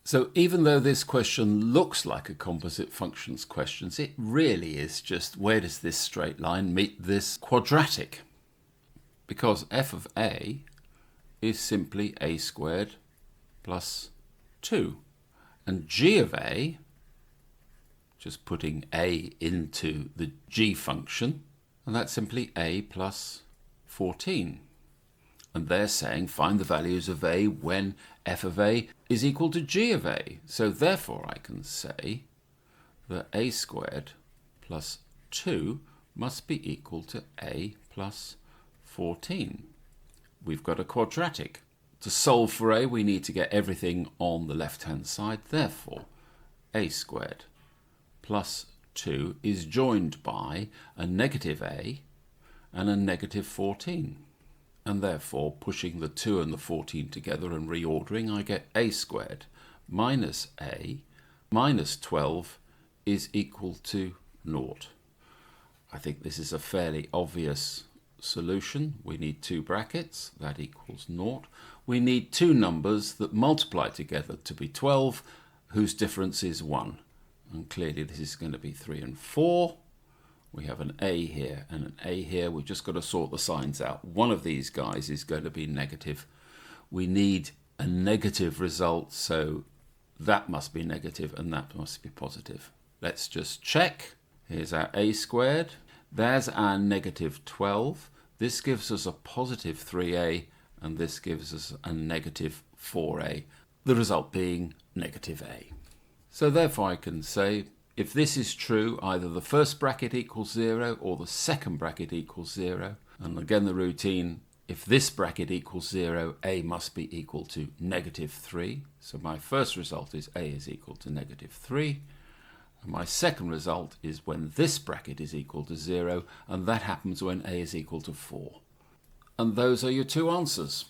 So even though this question looks like a composite functions question, it really is just where does this straight line meet this quadratic? Because f of a is simply a squared plus 2. And g of a, just putting a into the g function, and that's simply a plus 14. And they're saying find the values of a when f of a is equal to g of a. So therefore I can say that a squared plus 2 must be equal to a plus 14. We've got a quadratic. To solve for a, we need to get everything on the left-hand side. Therefore, a squared plus 2 is joined by a negative a and a negative 14. And therefore, pushing the 2 and the 14 together and reordering, I get a squared minus a minus 12 is equal to 0. I think this is a fairly obvious solution. We need two brackets, that equals 0. We need two numbers that multiply together to be 12, whose difference is 1. And clearly this is going to be 3 and 4. We have an a here and an a here. We've just got to sort the signs out. One of these guys is going to be negative. We need a negative result, so that must be negative and that must be positive. Let's just check. Here's our a squared. There's our negative 12. This gives us a positive 3a and this gives us a negative 4a, the result being negative a. So therefore I can say if this is true, either the first bracket equals 0 or the second bracket equals 0. And again the routine, if this bracket equals 0, a must be equal to negative 3. So my first result is a is equal to negative 3. And my second result is when this bracket is equal to 0, and that happens when a is equal to 4. And those are your two answers.